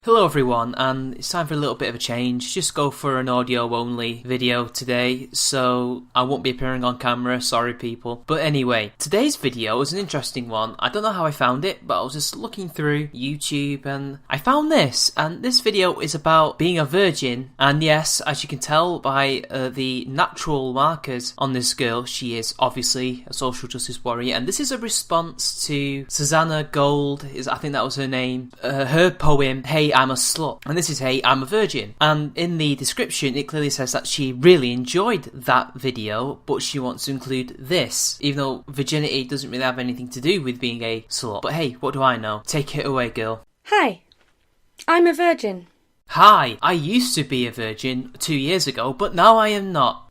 Hello everyone, and it's time for a little bit of a change. Just go for an audio only video today, so I won't be appearing on camera, sorry people. But anyway, today's video is an interesting one. I don't know how I found it, but I was just looking through YouTube and I found this. And this video is about being a virgin. And yes, as you can tell by the natural markers on this girl, she is obviously a social justice warrior. And this is a response to Susanna Gold, I think that was her name, her poem, Hey, I'm a Slut. And this is Hey, I'm a Virgin. And in the description, it clearly says that she really enjoyed that video, but she wants to include this, even though virginity doesn't really have anything to do with being a slut. But hey, what do I know? Take it away, girl. Hi, I'm a virgin. Hi, I used to be a virgin 2 years ago, but now I am not.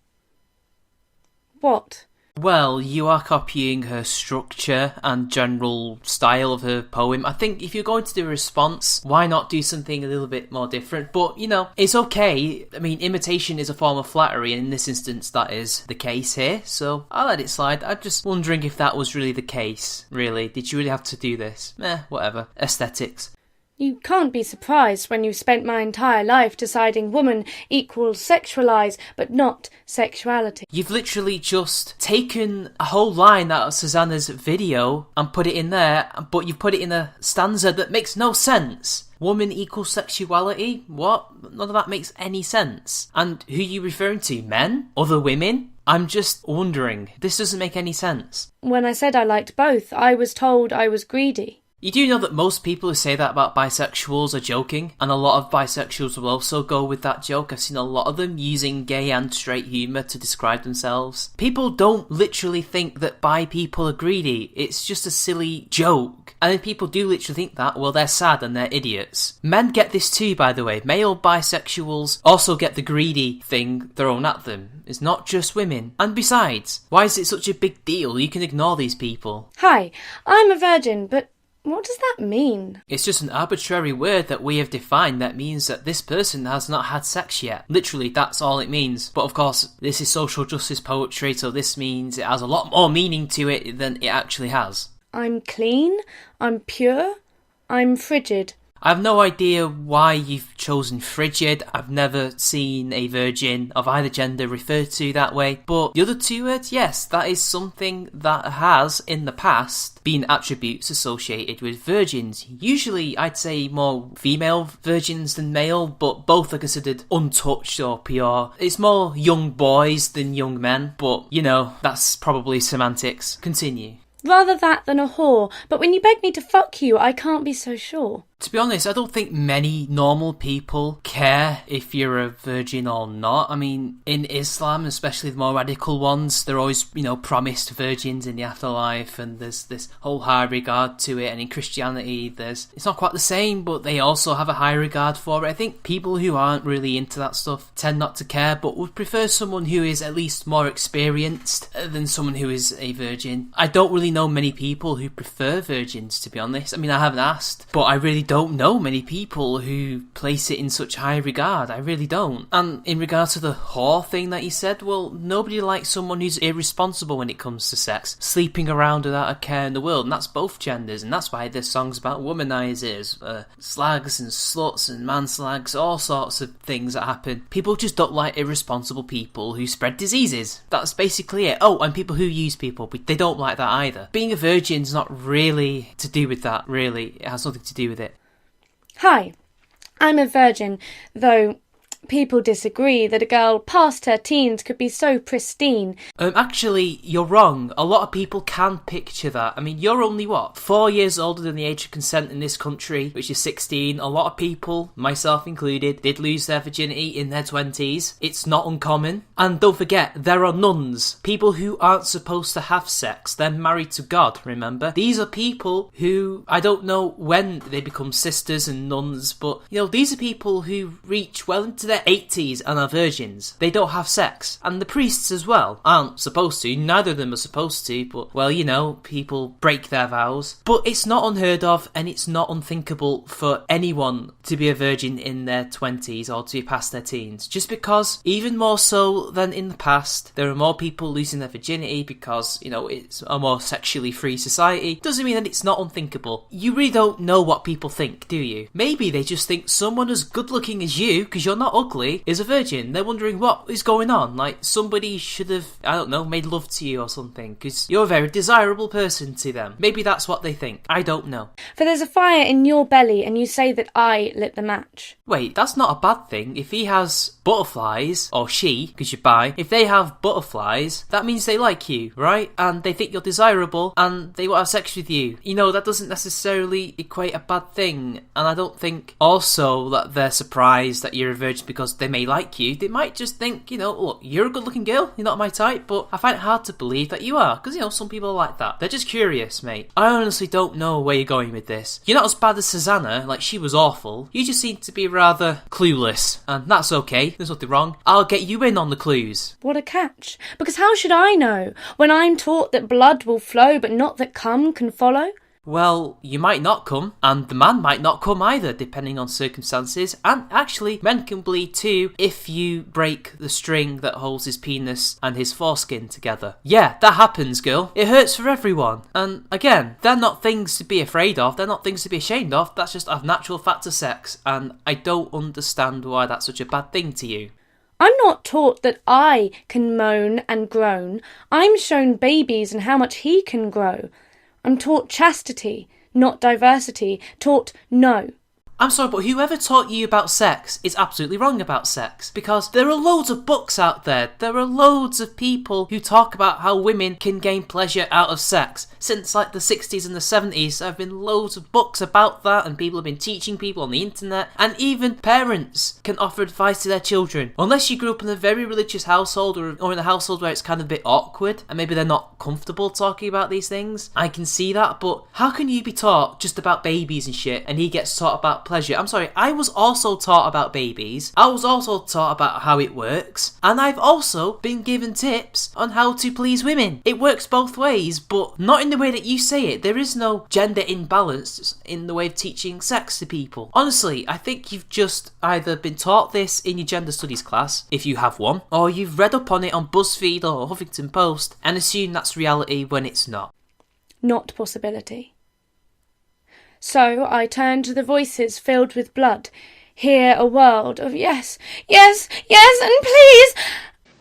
What? Well, you are copying her structure and general style of her poem. I think if you're going to do a response, why not do something a little bit more different? But, you know, it's okay. I mean, imitation is a form of flattery, and in this instance, that is the case here. So I'll let it slide. I'm just wondering if that was really the case. Really? Did you really have to do this? Whatever. Aesthetics. You can't be surprised when you've spent my entire life deciding woman equals sexualise, but not sexuality. You've literally just taken a whole line out of Susanna's video and put it in there, but you've put it in a stanza that makes no sense. Woman equals sexuality? What? None of that makes any sense. And who are you referring to? Men? Other women? I'm just wondering. This doesn't make any sense. When I said I liked both, I was told I was greedy. You do know that most people who say that about bisexuals are joking, and a lot of bisexuals will also go with that joke. I've seen a lot of them using gay and straight humour to describe themselves. People don't literally think that bi people are greedy. It's just a silly joke. And if people do literally think that, well, they're sad and they're idiots. Men get this too, by the way. Male bisexuals also get the greedy thing thrown at them. It's not just women. And besides, why is it such a big deal? You can ignore these people. Hi, I'm a virgin, but what does that mean? It's just an arbitrary word that we have defined that means that this person has not had sex yet. Literally, that's all it means. But of course, this is social justice poetry, so this means it has a lot more meaning to it than it actually has. I'm clean, I'm pure, I'm frigid. I have no idea why you've chosen frigid. I've never seen a virgin of either gender referred to that way. But the other two words, yes, that is something that has, in the past, been attributes associated with virgins. Usually, I'd say more female virgins than male, but both are considered untouched or pure. It's more young boys than young men, but, you know, that's probably semantics. Continue. Rather that than a whore, but when you beg me to fuck you, I can't be so sure. To be honest, I don't think many normal people care if you're a virgin or not. I mean, in Islam, especially the more radical ones, they're always, promised virgins in the afterlife, and there's this whole high regard to it. And in Christianity, it's not quite the same, but they also have a high regard for it. I think people who aren't really into that stuff tend not to care, but would prefer someone who is at least more experienced than someone who is a virgin. I don't really know many people who prefer virgins, to be honest. I mean, I haven't asked, but I really don't know many people who place it in such high regard. I really don't. And in regards to the whore thing that you said, well, nobody likes someone who's irresponsible when it comes to sex, sleeping around without a care in the world, and that's both genders, and that's why there's songs about womanizers, slags and sluts and manslags, all sorts of things that happen. People just don't like irresponsible people who spread diseases. That's basically it. Oh, and people who use people, but they don't like that either. Being a virgin's not really to do with that, really. It has nothing to do with it. Hi, I'm a virgin, though people disagree that a girl past her teens could be so pristine. Actually, you're wrong. A lot of people can picture that. I mean, you're only, 4 years older than the age of consent in this country, which is 16. A lot of people, myself included, did lose their virginity in their 20s. It's not uncommon. And don't forget, there are nuns. People who aren't supposed to have sex. They're married to God, remember? These are people who, I don't know when they become sisters and nuns, but, these are people who reach well into their they're 80s and are virgins, they don't have sex. And the priests as well aren't supposed to. Neither of them are supposed to, but, well, you know, people break their vows. But it's not unheard of, and it's not unthinkable for anyone to be a virgin in their 20s or to be past their teens. Just because, even more so than in the past, there are more people losing their virginity because, you know, it's a more sexually free society, doesn't mean that it's not unthinkable. You really don't know what people think, do you? Maybe they just think someone as good looking as you, because you're not ugly, is a virgin. They're wondering what is going on. Like, somebody should have, I don't know, made love to you or something, because you're a very desirable person to them. Maybe that's what they think. I don't know. For there's a fire in your belly and you say that I lit the match. Wait, that's not a bad thing. If he has butterflies, or she, because you're bi, if they have butterflies, that means they like you, right? And they think you're desirable, and they want to have sex with you. You know, that doesn't necessarily equate a bad thing. And I don't think also that they're surprised that you're a virgin because they may like you. They might just think, you know, look, you're a good looking girl, you're not my type, but I find it hard to believe that you are, because, you know, some people are like that. They're just curious, mate. I honestly don't know where you're going with this. You're not as bad as Susanna, like she was awful. You just seem to be rather clueless, and that's okay. There's nothing wrong. I'll get you in on the clues. What a catch. Because how should I know when I'm taught that blood will flow but not that cum can follow? Well, you might not come, and the man might not come either, depending on circumstances. And actually, men can bleed too if you break the string that holds his penis and his foreskin together. Yeah, that happens, girl. It hurts for everyone. And again, they're not things to be afraid of. They're not things to be ashamed of. That's just a natural fact of sex. And I don't understand why that's such a bad thing to you. I'm not taught that I can moan and groan. I'm shown babies and how much he can grow. I'm taught chastity, not diversity, taught no. I'm sorry, but whoever taught you about sex is absolutely wrong about sex, because there are loads of books out there. There are loads of people who talk about how women can gain pleasure out of sex. Since like the 60s and the 70s, there have been loads of books about that, and people have been teaching people on the internet, and even parents can offer advice to their children. Unless you grew up in a very religious household, or in a household where it's kind of a bit awkward, and maybe they're not comfortable talking about these things. I can see that, but how can you be taught just about babies and shit, and he gets taught about pleasure? I'm sorry, I was also taught about babies. I was also taught about how it works. And I've also been given tips on how to please women. It works both ways, but not in the way that you say it. There is no gender imbalance in the way of teaching sex to people. Honestly, I think you've just either been taught this in your gender studies class, if you have one, or you've read up on it on BuzzFeed or Huffington Post and assume that's reality when it's not. Not possibility. So I turned to the voices filled with blood, hear a world of yes, yes, yes, and please,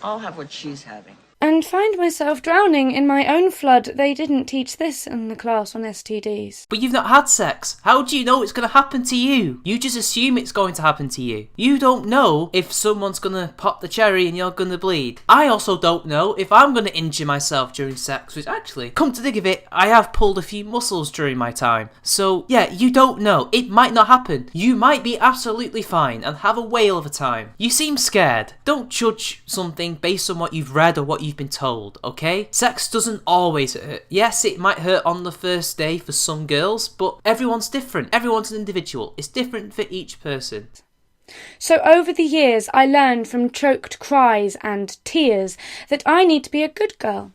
I'll have what she's having. and find myself drowning in my own flood. They didn't teach this in the class on STDs. But you've not had sex. How do you know it's going to happen to you? You just assume it's going to happen to you. You don't know if someone's going to pop the cherry and you're going to bleed. I also don't know if I'm going to injure myself during sex, which actually, come to think of it, I have pulled a few muscles during my time. So yeah, you don't know. It might not happen. You might be absolutely fine and have a whale of a time. You seem scared. Don't judge something based on what you've read or what you've been told, okay? Sex doesn't always hurt. Yes, it might hurt on the first day for some girls, but everyone's different. Everyone's an individual. It's different for each person. So over the years I learned from choked cries and tears that I need to be a good girl.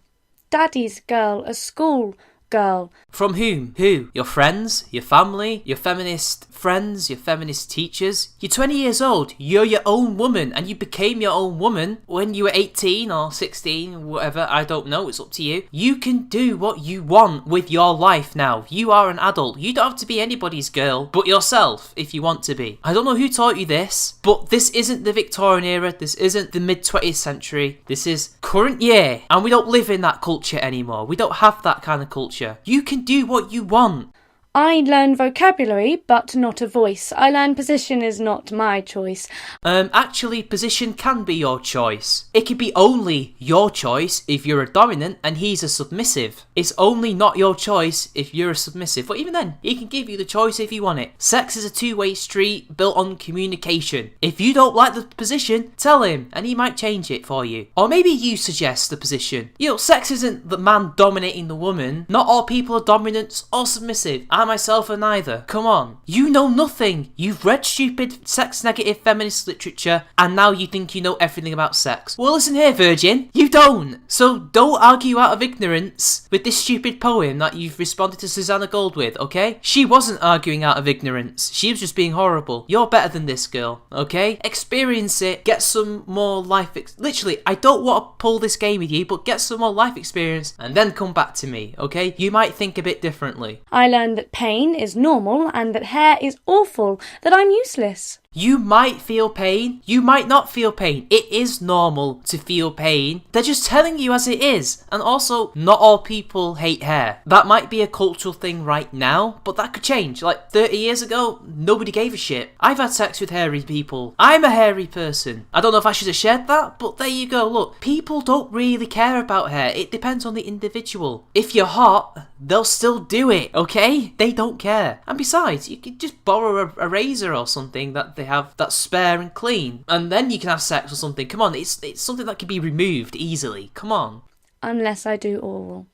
Daddy's girl, a school girl. From whom? Who? Your friends? Your family? Your feminist friends? Your feminist teachers? You're 20 years old. You're your own woman, and you became your own woman when you were 18 or 16, whatever. I don't know. It's up to you. You can do what you want with your life now. You are an adult. You don't have to be anybody's girl but yourself if you want to be. I don't know who taught you this, but this isn't the Victorian era. This isn't the mid-20th century. This is current year, and we don't live in that culture anymore. We don't have that kind of culture. You can do what you want. I learn vocabulary, but not a voice. I learn position is not my choice. Actually, position can be your choice. It can be only your choice if you're a dominant and he's a submissive. It's only not your choice if you're a submissive. But even then, he can give you the choice if you want it. Sex is a two-way street built on communication. If you don't like the position, tell him and he might change it for you. Or maybe you suggest the position. You know, sex isn't the man dominating the woman. Not all people are dominant or submissive. I'm myself are neither. Come on. You know nothing. You've read stupid sex-negative feminist literature, and now you think you know everything about sex. Well, listen here, virgin. You don't. So don't argue out of ignorance with this stupid poem that you've responded to Susanna Gold with, okay? She wasn't arguing out of ignorance. She was just being horrible. You're better than this girl, okay? Experience it. Get some more life literally, I don't want to pull this game with you, but get some more life experience and then come back to me, okay? You might think a bit differently. I learned that pain is normal and that hair is awful, that I'm useless. You might feel pain. You might not feel pain. It is normal to feel pain. They're just telling you as it is. And also, not all people hate hair. That might be a cultural thing right now, but that could change. Like 30 years ago, nobody gave a shit. I've had sex with hairy people. I'm a hairy person. I don't know if I should have shared that, but there you go. Look, people don't really care about hair. It depends on the individual. If you're hot, they'll still do it, okay? They don't care. And besides, you could just borrow a razor or something that they have that's spare and clean, and then you can have sex or something. Come on, it's something that can be removed easily. Come on. Unless I do oral.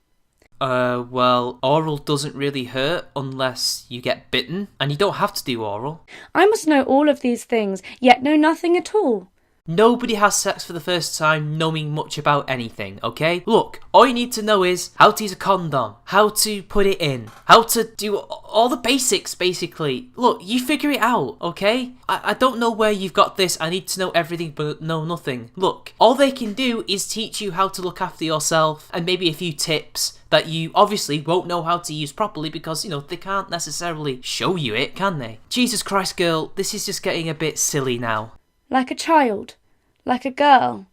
Well, oral doesn't really hurt unless you get bitten, and you don't have to do oral. I must know all of these things, yet know nothing at all. Nobody has sex for the first time knowing much about anything, okay? Look, all you need to know is how to use a condom, how to put it in, how to do all the basics, basically. Look, you figure it out, okay? I don't know where you've got this, I need to know everything but know nothing. Look, all they can do is teach you how to look after yourself and maybe a few tips that you obviously won't know how to use properly because, you know, they can't necessarily show you it, can they? Jesus Christ, girl, this is just getting a bit silly now. Like a child, like a girl,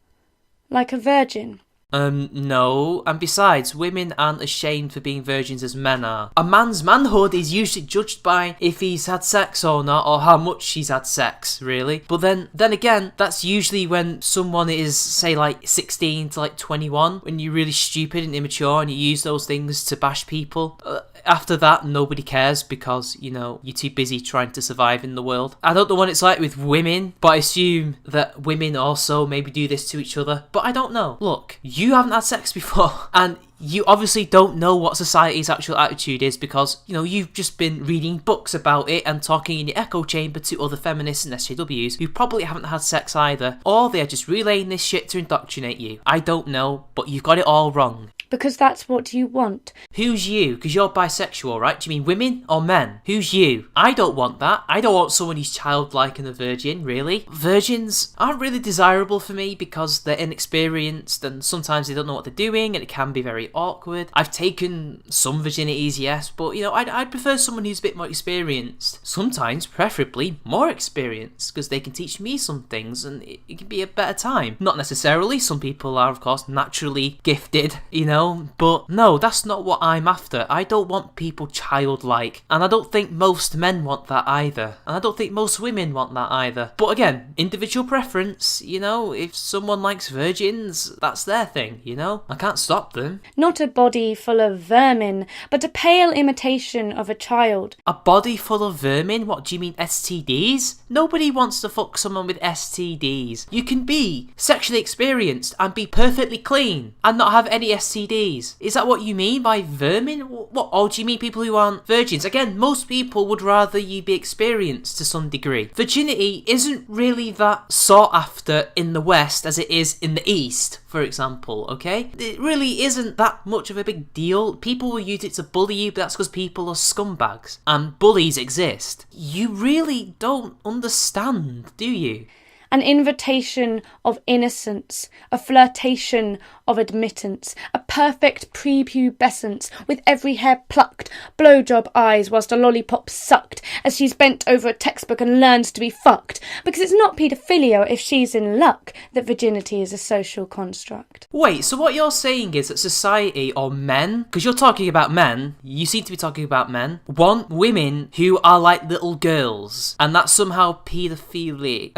like a virgin. No, and besides, women aren't as shamed for being virgins as men are. A man's manhood is usually judged by if he's had sex or not, or how much he's had sex, really. But then again, that's usually when someone is, say, like 16 to like 21, when you're really stupid and immature and you use those things to bash people. After that, nobody cares because, you know, you're too busy trying to survive in the world. I don't know what it's like with women, but I assume that women also maybe do this to each other. But I don't know. Look, you haven't had sex before, and you obviously don't know what society's actual attitude is because, you know, you've just been reading books about it and talking in your echo chamber to other feminists and SJWs who probably haven't had sex either, or they're just relaying this shit to indoctrinate you. I don't know, but you've got it all wrong. Because that's what you want. Who's you? Because you're bisexual, right? Do you mean women or men? Who's you? I don't want that. I don't want someone who's childlike and a virgin, really. Virgins aren't really desirable for me because they're inexperienced and sometimes they don't know what they're doing and it can be very awkward. I've taken some virginities, yes, but, you know, I'd prefer someone who's a bit more experienced. Sometimes, preferably, more experienced because they can teach me some things and it can be a better time. Not necessarily. Some people are, of course, naturally gifted, you know. But no, that's not what I'm after. I don't want people childlike, and I don't think most men want that either, and I don't think most women want that either. But again, individual preference, you know, if someone likes virgins, that's their thing, you know? I can't stop them. Not a body full of vermin, but a pale imitation of a child. A body full of vermin? What, do you mean STDs? Nobody wants to fuck someone with STDs. You can be sexually experienced and be perfectly clean and not have any STDs. Is that what you mean by vermin? What? Or do you mean people who aren't virgins? Again, most people would rather you be experienced to some degree. Virginity isn't really that sought after in the West as it is in the East, for example, okay? It really isn't that much of a big deal. People will use it to bully you, but that's because people are scumbags. And bullies exist. You really don't understand, do you? An invitation of innocence, a flirtation of admittance, a perfect prepubescence with every hair plucked, blowjob eyes whilst a lollipop sucked as she's bent over a textbook and learns to be fucked, because it's not paedophilia if she's in luck that virginity is a social construct. Wait, so what you're saying is that society, or men, because you're talking about men, you seem to be talking about men, want women who are like little girls, and that's somehow paedophilia,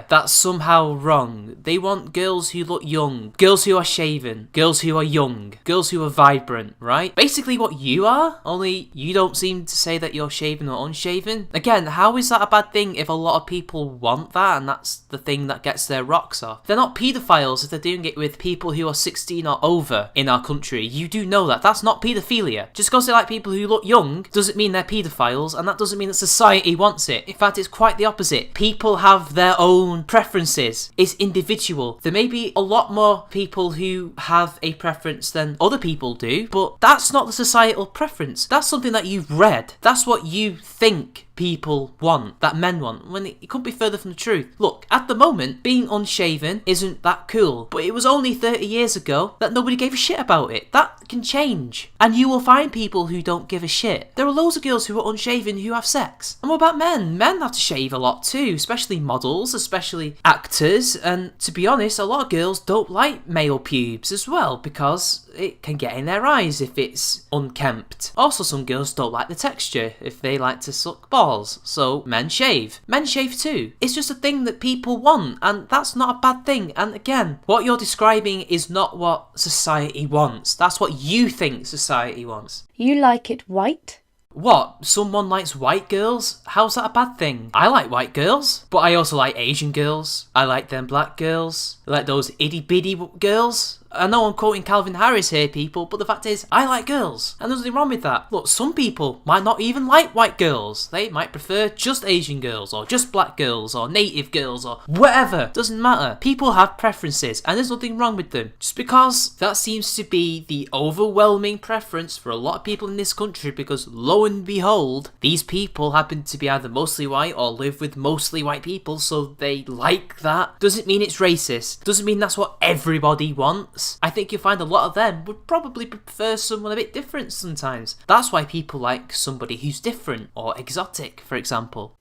that's somehow wrong. They want girls who look young, young, girls who are shaven, girls who are young, girls who are vibrant, right? Basically what you are, only you don't seem to say that you're shaven or unshaven. Again, how is that a bad thing if a lot of people want that and that's the thing that gets their rocks off? They're not paedophiles if they're doing it with people who are 16 or over in our country. You do know that. That's not paedophilia. Just because they like people who look young doesn't mean they're paedophiles, and that doesn't mean that society wants it. In fact, it's quite the opposite. People have their own preferences. It's individual. There may be a lot more people who have a preference than other people do, but that's not the societal preference. That's something that you've read. That's what you think people want, that men want, when it couldn't be further from the truth. Look, at the moment, being unshaven isn't that cool, but it was only 30 years ago that nobody gave a shit about it. That can change, and you will find people who don't give a shit. There are loads of girls who are unshaven who have sex. And what about men? Men have to shave a lot too, especially models, especially actors, and to be honest, a lot of girls don't like male pubes as well, because it can get in their eyes if it's unkempt. Also, some girls don't like the texture if they like to suck balls, so men shave. Men shave too. It's just a thing that people want, and that's not a bad thing. And again, what you're describing is not what society wants. That's what you think society wants. You like it white? What? Someone likes white girls? How's that a bad thing? I like white girls, but I also like Asian girls. I like them black girls. I like those itty bitty girls. I know I'm quoting Calvin Harris here, people, but the fact is, I like girls, and there's nothing wrong with that. Look, some people might not even like white girls. They might prefer just Asian girls, or just black girls, or native girls, or whatever. Doesn't matter. People have preferences, and there's nothing wrong with them. Just because that seems to be the overwhelming preference for a lot of people in this country, because lo and behold, these people happen to be either mostly white or live with mostly white people, so they like that. Doesn't mean it's racist. Doesn't mean that's what everybody wants. I think you'll find a lot of them would probably prefer someone a bit different sometimes. That's why people like somebody who's different or exotic, for example.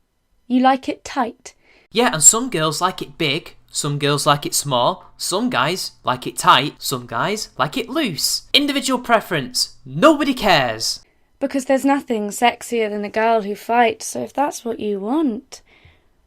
You like it tight? Yeah, and some girls like it big, some girls like it small, some guys like it tight, some guys like it loose. Individual preference. Nobody cares. Because there's nothing sexier than a girl who fights, so if that's what you want,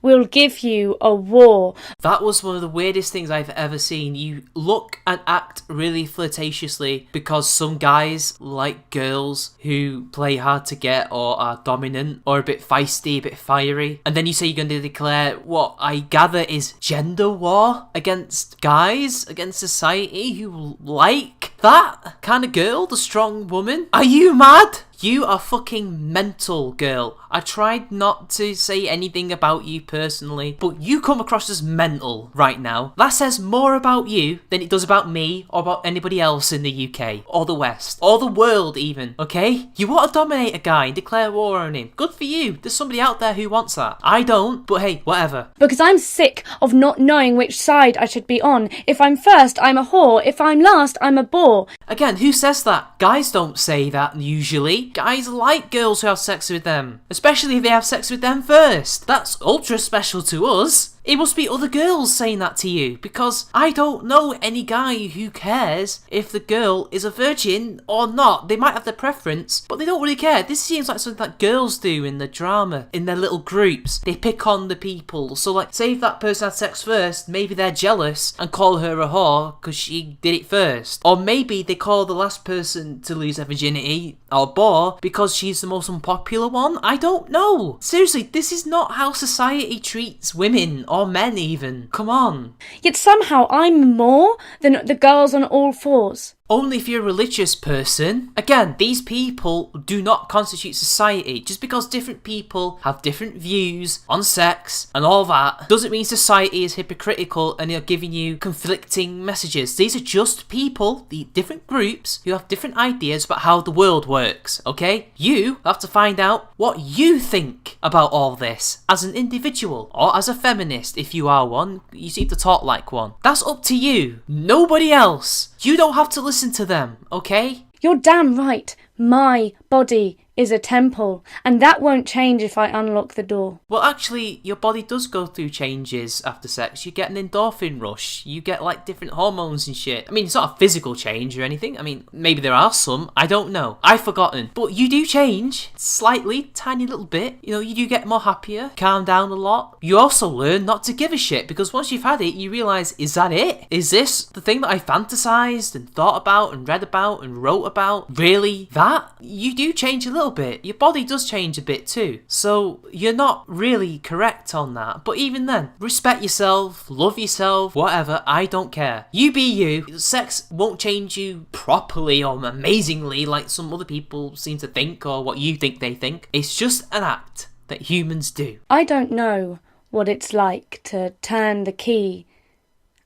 we'll give you a war. That was one of the weirdest things I've ever seen. You look and act really flirtatiously because some guys like girls who play hard to get or are dominant or a bit feisty, a bit fiery. And then you say you're going to declare what I gather is gender war against guys, against society who like that kind of girl, the strong woman. Are you mad? You are fucking mental, girl. I tried not to say anything about you personally, but you come across as mental right now. That says more about you than it does about me or about anybody else in the UK or the West or the world even, okay? You want to dominate a guy and declare war on him. Good for you. There's somebody out there who wants that. I don't, but hey, whatever. Because I'm sick of not knowing which side I should be on. If I'm first, I'm a whore. If I'm last, I'm a bore. Again, who says that? Guys don't say that usually. Guys like girls who have sex with them, especially if they have sex with them first. That's ultra special to us. It must be other girls saying that to you, because I don't know any guy who cares if the girl is a virgin or not. They might have their preference, but they don't really care. This seems like something that girls do in the drama, in their little groups. They pick on the people. So like, say if that person had sex first, maybe they're jealous and call her a whore because she did it first. Or maybe they call the last person to lose their virginity or bore because she's the most unpopular one. I don't know. Seriously, this is not how society treats women or men even. Come on. Yet somehow I'm more than the girls on all fours. Only if you're a religious person. Again, these people do not constitute society. Just because different people have different views on sex and all that doesn't mean society is hypocritical and they're giving you conflicting messages. These are just people, the different groups, who have different ideas about how the world works, okay? You have to find out what you think about all this as an individual or as a feminist if you are one. You seem to talk like one. That's up to you. Nobody else. You don't have to listen to them, okay? You're damn right. My body is a temple, and that won't change if I unlock the door. Well, actually, your body does go through changes after sex. You get an endorphin rush. You get, like, different hormones and shit. I mean, it's not a physical change or anything. I mean, maybe there are some. I don't know. I've forgotten. But you do change. Slightly. Tiny little bit. You know, you do get more happier. Calm down a lot. You also learn not to give a shit, because once you've had it, you realise, is that it? Is this the thing that I fantasised and thought about and read about and wrote about? Really? That? You do change a little bit. Your body does change a bit too. So you're not really correct on that. But even then, respect yourself, love yourself, whatever, I don't care. You be you. Sex won't change you properly or amazingly like some other people seem to think, or what you think they think. It's just an act that humans do. I don't know what it's like to turn the key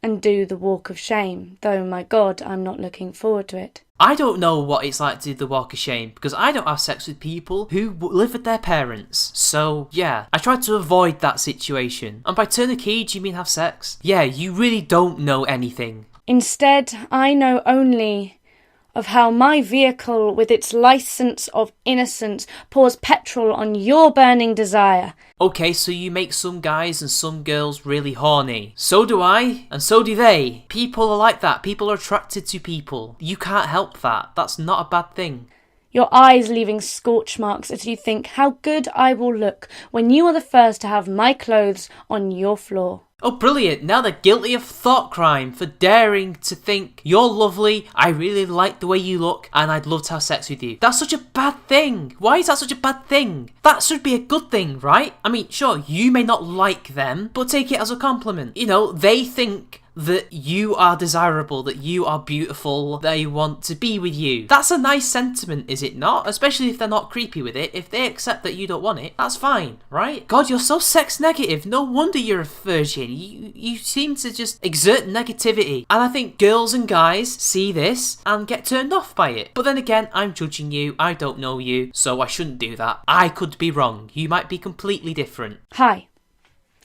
and do the walk of shame, though my God, I'm not looking forward to it. I don't know what it's like to do the walk of shame, because I don't have sex with people who live with their parents. So, yeah, I try to avoid that situation. And by turn the key, do you mean have sex? Yeah, you really don't know anything. Instead, I know only of how my vehicle, with its license of innocence, pours petrol on your burning desire. Okay, so you make some guys and some girls really horny. So do I, and so do they. People are like that. People are attracted to people. You can't help that. That's not a bad thing. Your eyes leaving scorch marks as you think how good I will look when you are the first to have my clothes on your floor. Oh, brilliant. Now they're guilty of thought crime for daring to think you're lovely, I really like the way you look, and I'd love to have sex with you. That's such a bad thing. Why is that such a bad thing? That should be a good thing, right? I mean, sure, you may not like them, but take it as a compliment. You know, they think that you are desirable, that you are beautiful, they want to be with you. That's a nice sentiment, is it not? Especially if they're not creepy with it. If they accept that you don't want it, that's fine, right? God, you're so sex negative. No wonder you're a virgin. You seem to just exert negativity. And I think girls and guys see this and get turned off by it. But then again, I'm judging you. I don't know you, so I shouldn't do that. I could be wrong. You might be completely different. Hi.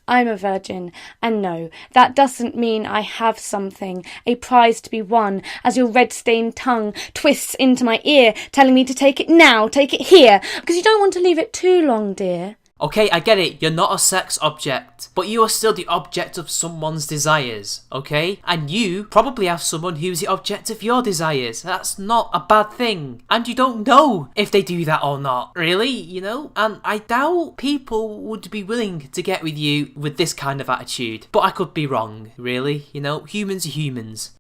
I'm a virgin, and no, that doesn't mean I have something, a prize to be won, as your red-stained tongue twists into my ear, telling me to take it now, take it here, because you don't want to leave it too long, dear. Okay, I get it, you're not a sex object, but you are still the object of someone's desires, okay? And you probably have someone who's the object of your desires. That's not a bad thing. And you don't know if they do that or not, really, you know? And I doubt people would be willing to get with you with this kind of attitude. But I could be wrong, really, you know? Humans are humans.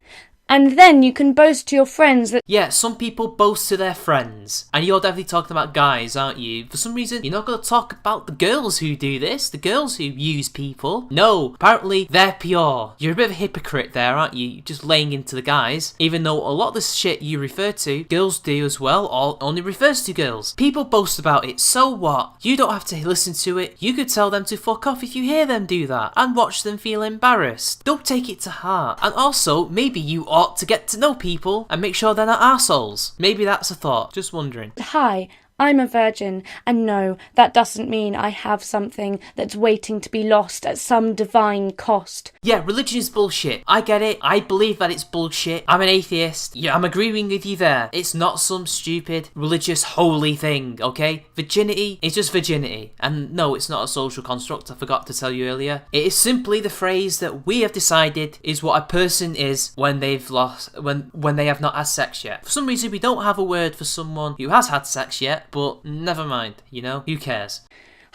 And then you can boast to your friends that... Yeah, some people boast to their friends. And you're definitely talking about guys, aren't you? For some reason, you're not going to talk about the girls who do this, the girls who use people. No, apparently they're pure. You're a bit of a hypocrite there, aren't you? You're just laying into the guys. Even though a lot of the shit you refer to, girls do as well, or only refers to girls. People boast about it, so what? You don't have to listen to it. You could tell them to fuck off if you hear them do that. And watch them feel embarrassed. Don't take it to heart. And also, maybe you ought to get to know people and make sure they're not arseholes. Maybe that's a thought. Just wondering. Hi, I'm a virgin, and no, that doesn't mean I have something that's waiting to be lost at some divine cost. Yeah, religion is bullshit. I get it. I believe that it's bullshit. I'm an atheist. Yeah, I'm agreeing with you there. It's not some stupid religious holy thing, okay? Virginity is just virginity. And no, it's not a social construct. I forgot to tell you earlier. It is simply the phrase that we have decided is what a person is when they've lost, when they have not had sex yet. For some reason, we don't have a word for someone who has had sex yet. But never mind, you know, who cares?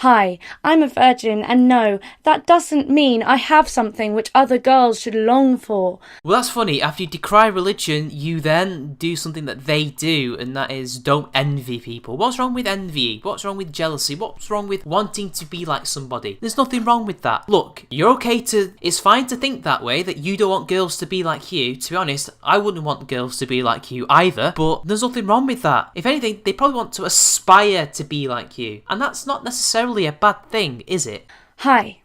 Hi, I'm a virgin, and no, that doesn't mean I have something which other girls should long for. Well, that's funny. After you decry religion, you then do something that they do, and that is don't envy people. What's wrong with envy? What's wrong with jealousy? What's wrong with wanting to be like somebody? There's nothing wrong with that. Look, you're okay to... It's fine to think that way, that you don't want girls to be like you. To be honest, I wouldn't want girls to be like you either, but there's nothing wrong with that. If anything, they probably want to aspire to be like you, and that's not necessarily a bad thing, is it? Hi,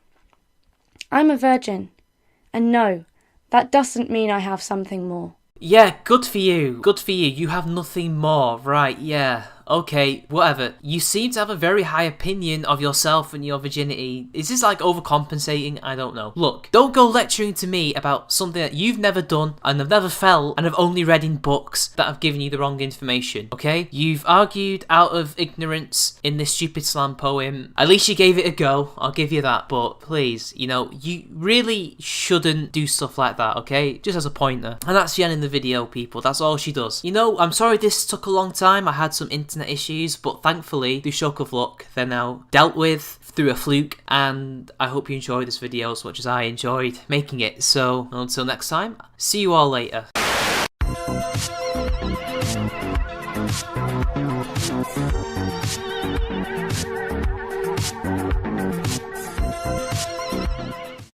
I'm a virgin, and no, that doesn't mean I have something more. Yeah, good for you. Good for you. You have nothing more. Right, yeah. okay, whatever. You seem to have a very high opinion of yourself and your virginity. Is this like overcompensating? I don't know. Look, don't go lecturing to me about something that you've never done and have never felt and have only read in books that have given you the wrong information, okay? You've argued out of ignorance in this stupid slam poem. At least you gave it a go, I'll give you that, but please, you know, you really shouldn't do stuff like that, okay? Just as a pointer. And that's the end of the video, people. That's all she does. You know, I'm sorry this took a long time. I had some internet issues, but thankfully, through stroke of luck, they're now dealt with through a fluke, and I hope you enjoyed this video as much as I enjoyed making it. So until next time, see you all later.